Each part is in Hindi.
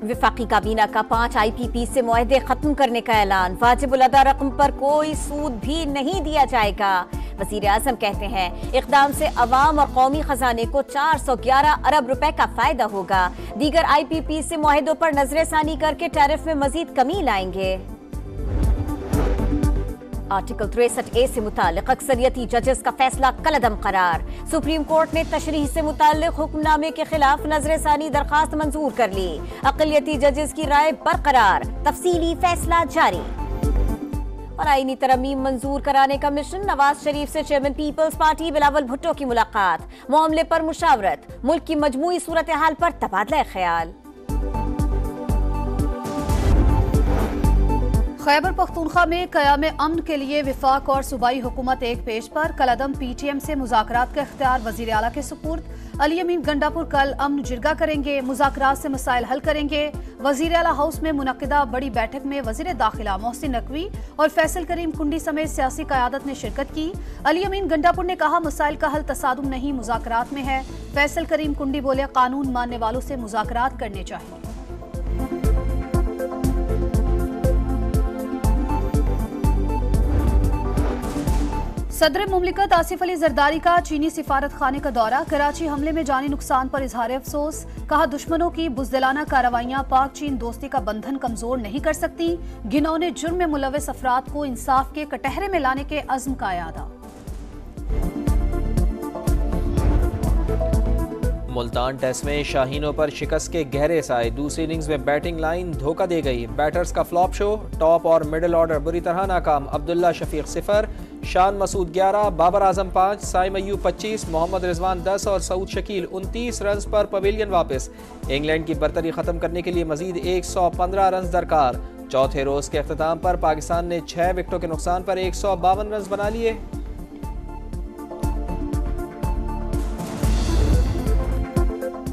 वफाकी काबीना का 5 IPP से मुआहदे खत्म करने का ऐलान। वाजिबुल अदा रकम पर कोई सूद भी नहीं दिया जाएगा। वजीर आजम कहते हैं इक़दाम से अवाम और कौमी खजाने को 411 अरब रुपए का फायदा होगा। दीगर IPP से मुआहदों पर नजरसानी करके टैरिफ में मजीद कमी लाएंगे। आर्टिकल 63A से मुतालिक अक्सरियती जजेस का फैसला कलअदम करार। सुप्रीम कोर्ट ने तशरीह से मुतालिक हुक्मनामे के खिलाफ नजरसानी दरखास्त मंजूर कर ली। अक़लियती जजेस की राय बरकरार, तफसीली फैसला जारी। और आईनी तरमीम मंजूर कराने का मिशन। नवाज शरीफ से chairman Peoples Party Bilawal Bhutto की मुलाकात। मामले पर मुशावरत, मुल्क की मजमूई सूरत हाल पर तबादला ख्याल। खैबर पख्तूनख्वा में क़याम अमन के लिए विफाक और सूबाई हुकूमत एक पेज पर। कलअदम PTM से मुज़ाकरात का इख्तियार वज़ीर आला के सुपुर्द। अली अमीन गंडापुर कल अमन जिरगा करेंगे, मुज़ाकरात से मसाइल हल करेंगे। वज़ीर आला हाउस में मुनक़िदा बड़ी बैठक में वज़ीर दाखिला मोहसिन नकवी और फैसल करीम कुंडी समेत सियासी क़यादत ने शिरकत की। अली अमीन गंडापुर ने कहा मसाइल का हल तसादुम नहीं मुज़ाकरात में है। फैसल करीम कुंडी बोले कानून मानने वालों से मुज़ाकरात करने चाहिए। सदर मुमलिकत आसिफ अली जरदारी का चीनी सिफारत खाने का दौरा। कराची हमले में जानी नुकसान पर इजहार अफसोस। कहा दुश्मनों की बुज़दिलाना कार्रवाइयां पाक चीन दोस्ती का बंधन कमजोर नहीं कर सकती। घिनौने जुर्म में मुलव्वस अफराद को इंसाफ के कटहरे में लाने के अज़्म का यादा। मुल्तान टेस्ट में शाहीनों पर शिकस्त के गहरे साए। दूसरी इनिंग्स में बैटिंग लाइन धोखा दे गई। बैटर्स का फ्लॉप शो। टॉप और मिडिल ऑर्डर बुरी तरह नाकाम। अब्दुल्ला शफीक 0, शान मसूद 11, बाबर आजम 5, साइम अय्यूब 25, मोहम्मद रिजवान 10 और सऊद शकील 29 रन पर पवेलियन वापस। इंग्लैंड की बरतरी खत्म करने के लिए मजीद 115 रन दरकार। चौथे रोज के अख्ताम पर पाकिस्तान ने 6 विकेटों के नुकसान पर 152 रन बना लिए।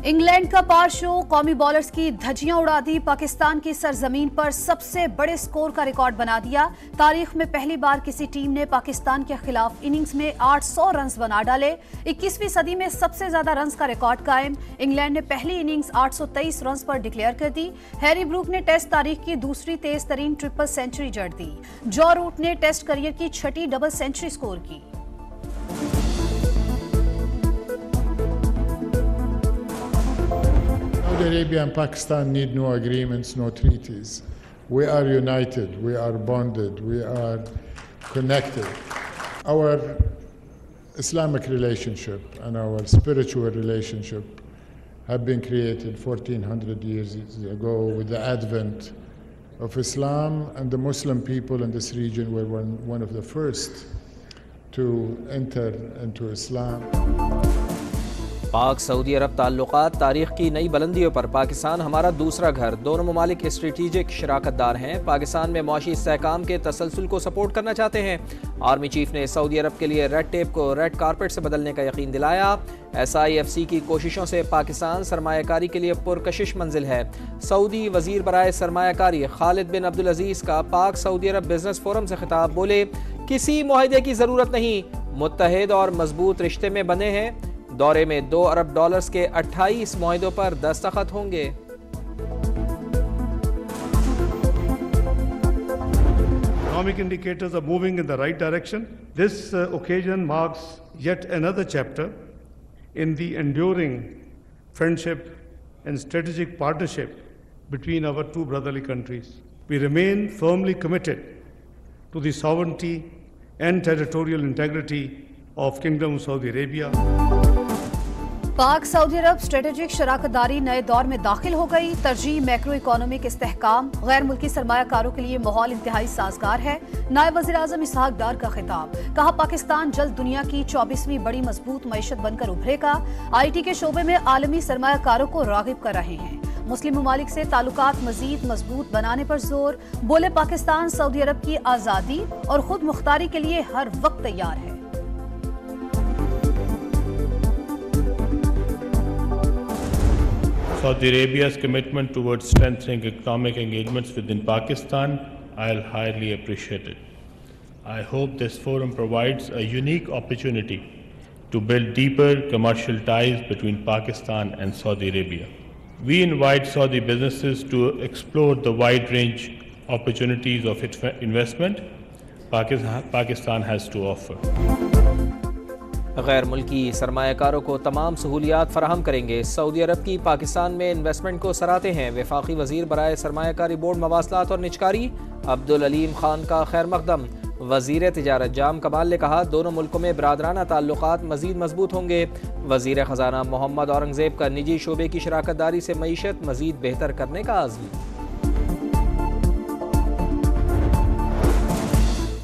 इंग्लैंड का पार शो, कौमी बॉलर्स की धज्जियां उड़ा दी। पाकिस्तान की सरजमीन पर सबसे बड़े स्कोर का रिकॉर्ड बना दिया। तारीख में पहली बार किसी टीम ने पाकिस्तान के खिलाफ इनिंग्स में 800 रन बना डाले। 21वीं सदी में सबसे ज्यादा रन का रिकॉर्ड कायम। इंग्लैंड ने पहली इनिंग्स 823 रन पर डिक्लेयर कर दी। हैरी ब्रूक ने टेस्ट तारीख की दूसरी तेज तरीन ट्रिपल सेंचुरी जड़ दी। जॉ रूट ने टेस्ट करियर की 6ठी डबल सेंचुरी स्कोर की। Saudi Arabia and Pakistan need no agreements, no treaties. We are united, we are bonded, we are connected. Our Islamic relationship and our spiritual relationship have been created 1400 years ago with the advent of Islam, and the Muslim people in this region were one of the first to enter into Islam. पाक सऊदी अरब ताल्लुकात तारीख की नई बुलंदियों पर। पाकिस्तान हमारा दूसरा घर। दोनों ममालिक स्ट्रेटेजिक शराकतदार हैं। पाकिस्तान में मुआशी इस्तेहकाम के तसलसल को सपोर्ट करना चाहते हैं। आर्मी चीफ ने सऊदी अरब के लिए रेड टेप को रेड कारपेट से बदलने का यकीन दिलाया। SIFC की कोशिशों से पाकिस्तान सरमायाकारी के लिए पुरकशिश मंजिल है। सऊदी वजीर बराए सरमायाकारी खालिद बिन अब्दुल अजीज का पाक सऊदी अरब बिजनेस फोरम से खिताब। बोले किसी मुआहदे की जरूरत नहीं, मुत्तहिद और मजबूत रिश्ते में बने हैं। दौरे में $2 अरब के 28 मुआहदों पर दस्तखत होंगे। Economic indicators are moving in the right direction. This occasion marks yet another chapter in the enduring friendship and strategic partnership between our two brotherly countries. We remain firmly committed to the sovereignty and territorial integrity of Kingdom of Saudi Arabia. पाक सऊदी अरब स्ट्रेटेजिक शराकतदारी नए दौर में दाखिल हो गई। तरजीह मैक्रो इकोनॉमिक इस्तेहकाम। गैर मुल्की सरमायाकारों के लिए माहौल इंतहाई साजगार है। नायब वज़ीर आज़म इसहाक डार का खिताब। कहा पाकिस्तान जल्द दुनिया की 24वीं बड़ी मजबूत मईशत बनकर उभरेगा। IT के शोबे में आलमी सरमायाकारों को राग़िब कर रहे हैं। मुस्लिम ममालिक से ताल्लुकात मजीद मजबूत बनाने पर जोर। बोले पाकिस्तान सऊदी अरब की आज़ादी और खुद मुख्तारी के लिए हर वक्त तैयार है। Saudi Arabia's commitment towards strengthening economic engagements within Pakistan, I'll highly appreciate it. I hope this forum provides a unique opportunity to build deeper commercial ties between Pakistan and Saudi Arabia. We invite Saudi businesses to explore the wide range opportunities of investment Pakistan has to offer. गैर मुल्की सरमायाकारों को तमाम सहूलियात फराहम करेंगे। सऊदी अरब की पाकिस्तान में इन्वेस्टमेंट को सराहते हैं वफाकी वजीर बराए सरमायाकारी बोर्ड मवासलात और निजकारी अब्दुल अलीम खान का खैर मकदम। वजीर तिजारत जाम कमाल ने कहा दोनों मुल्कों में बरादराना ताल्लुकात मजीद मजबूत होंगे। वजीर खजाना मोहम्मद औरंगजेब का निजी शोबे की शराकत दारी से मईशत मजीद बेहतर करने का आज़म।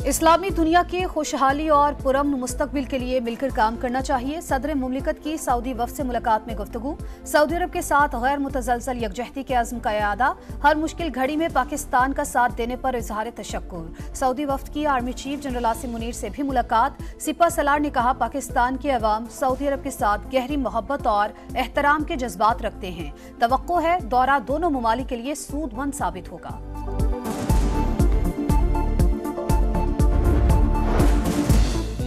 इस्लामी दुनिया की खुशहाली और पुरअमन मुस्तकबिल के लिए मिलकर काम करना चाहिए। सदर मुमलिकत की सऊदी वफ्द से मुलाकात में गुफ्तगू। सऊदी अरब के साथ गैर मुतज़लज़ल यकजहती के अज़्म का इआदा। हर मुश्किल घड़ी में पाकिस्तान का साथ देने पर इजहार तशक्कुर। सऊदी वफ्द की army chief general Asim Munir से भी मुलाकात। सिपा सलार ने कहा पाकिस्तान के अवाम सऊदी अरब के साथ गहरी मोहब्बत और एहतराम के जज्बात रखते हैं। तवक्को है दौरा दोनों ममालिक के लिए सूदमंद साबित होगा।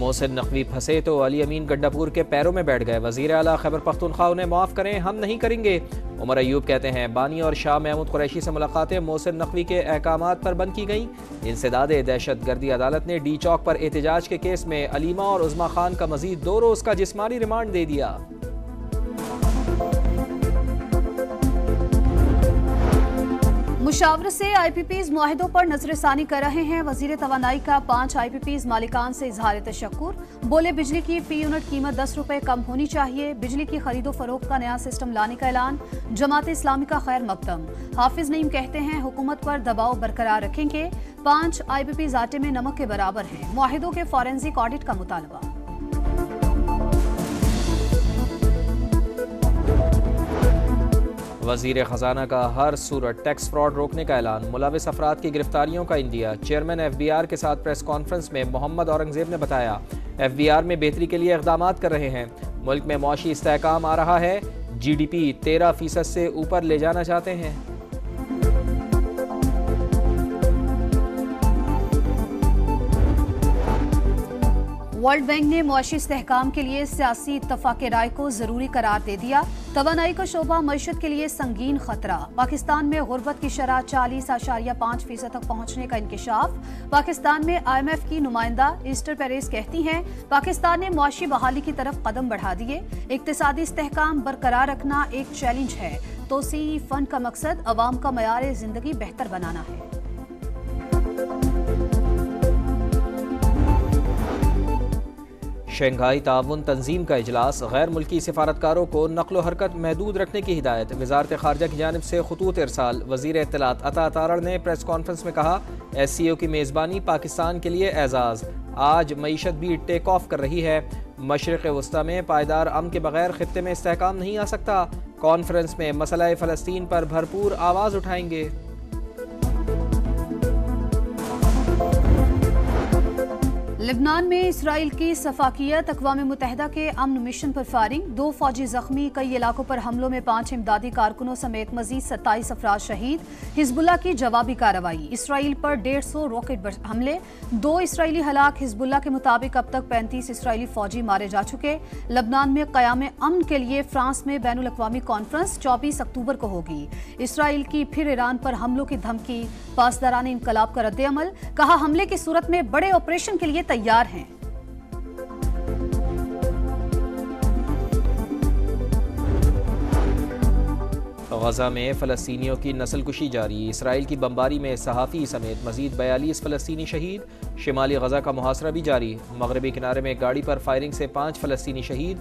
मोहसिन नकवी फंसे तो अली अमीन गंडापुर के पैरों में बैठ गए। वजीर आला खैबर पख्तूनख्वा उन्हें माफ़ करें, हम नहीं करेंगे। उमर अयूब कहते हैं बानी और शाह महमूद कुरैशी से मुलाकातें मोहसिन नकवी के अहकामात पर बंद की गईं। इंसदाद दहशत गर्दी अदालत ने डी चौक पर एहतजाज के केस में अलीमा और उज़मा खान का मजीद 2 रोज़ का जिस्मानी रिमांड दे दिया। मुशावरत से IPPs मुआहिदों पर नजरसानी कर रहे हैं। वजीर तवानाई का 5 IPPs मालिकान से इजहार तशक्कुर। बोले बिजली की फी यूनिट कीमत 10 रुपए कम होनी चाहिए। बिजली की खरीदो फरोख्त का नया सिस्टम लाने का ऐलान। जमात इस्लामी का खैर मकदम। हाफिज नईम कहते हैं हुकूमत पर दबाव बरकरार रखेंगे। 5 IPPs आटे में नमक के बराबर हैं। मुआहिदों के फॉरेंसिक ऑडिट का मुतालबा। वजीर खजाना का हर सूरत टैक्स फ्रॉड रोकने का ऐलान। मुलविस अफराद की गिरफ्तारियों का इंदिया। चेयरमैन FBR के साथ प्रेस कॉन्फ्रेंस में मोहम्मद औरंगजेब ने बताया FBR में बेहतरी के लिए इक़दामात कर रहे हैं। मुल्क में मौशी इस्तेहकाम आ रहा है। GDP 13% से ऊपर ले जाना चाहते हैं। वर्ल्ड बैंक ने मुआशी इस्तेहकाम के लिए सियासी इत्तफाक़ राय को जरूरी करार दे दिया। तवानाई का शोबा मईशत के लिए संगीन खतरा। पाकिस्तान में गुर्बत की शरह 40.5% तक पहुंचने का इंकिशाफ। पाकिस्तान में IMF की नुमाइंदा ईस्टर पेरेस कहती हैं पाकिस्तान ने मुआशी बहाली की तरफ कदम बढ़ा दिए। इक्तिसादी इस्तेहकाम बरकरार रखना एक चैलेंज है। तोसी फंड का मकसद अवाम का मयार जिंदगी बेहतर बनाना है। शंघाई ताउन तंजीम का इजलास। गैर मुल्की सिफारतकारों को नक्लो हरकत महदूद रखने की हिदायत। वजारत खारजा की जानिब से खतूत इरसाल। वजीर इत्तलात अता तारड़ ने प्रेस कॉन्फ्रेंस में कहा SCO की मेज़बानी पाकिस्तान के लिए एजाज़। आज मईशत भी टेक ऑफ कर रही है। मशरिक़ वस्ता में पायदार अमन के बगैर खित्ते में इस्तेहकाम नहीं आ सकता। कॉन्फ्रेंस में मसला फ़लस्तीन पर भरपूर आवाज़ उठाएंगे। लेबनान में इसराइल की सफाकियत। अक़वाम मुत्तहिदा के अमन मिशन पर फायरिंग। 2 फौजी जख्मी। कई इलाकों पर हमलों में 5 इमदादी कारकुनों समेत मजीद 27 अफराद शहीद। हिजबुल्लाह की जवाबी कार्रवाई। इसराइल पर 150 रॉकेट हमले। 2 इसराइली हलाक। हिजबुल्लाह के मुताबिक अब तक 35 इसराइली फौजी मारे जा चुके। लेबनान में क़याम अमन के लिए फ्रांस में बैनुल अक़वामी कॉन्फ्रेंस 24 अक्टूबर को होगी। इसराइल की फिर ईरान पर हमलों की धमकी। पासदारान इनकलाब का रद्द-ए-अमल। कहा हमले की सूरत में बड़े ऑपरेशन के लिए तैयार हैं। गजा में फ़लस्तीनियों की नस्लकुशी जारी। इसराइल की बमबारी में सहाफ़ी समेत मजीद 42 फ़लस्तीनी शहीद। शिमाली गजा का मुहासरा भी जारी। मगरबी किनारे में गाड़ी पर फायरिंग से 5 फ़लस्तीनी शहीद।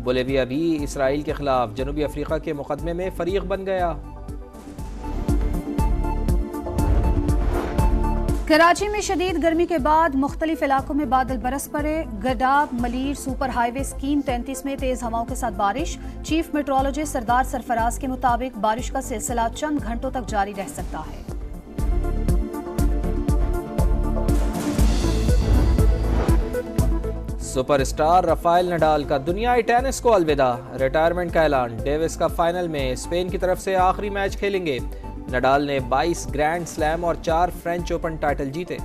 बोलिविया भी इसराइल के खिलाफ जनूबी अफ्रीका के मुकदमे में फ़रीक बन गया। कराची में शदीद गर्मी के बाद मुख्तलिफ इलाकों में बादल बरस पड़े। गडाब मलीर सुपर हाईवे स्कीम 33 में तेज हवाओं के साथ बारिश। चीफ मेट्रोलॉजिस्ट सरदार सरफराज के मुताबिक बारिश का सिलसिला चंद घंटों तक जारी रह सकता है। सुपरस्टार राफेल नडाल का दुनियाई टेनिस को अलविदा। रिटायरमेंट का ऐलान। डेविस का फाइनल में स्पेन की तरफ से आखिरी मैच खेलेंगे। नडाल ने 22 ग्रैंड स्लैम और 4 फ्रेंच ओपन टाइटल जीते।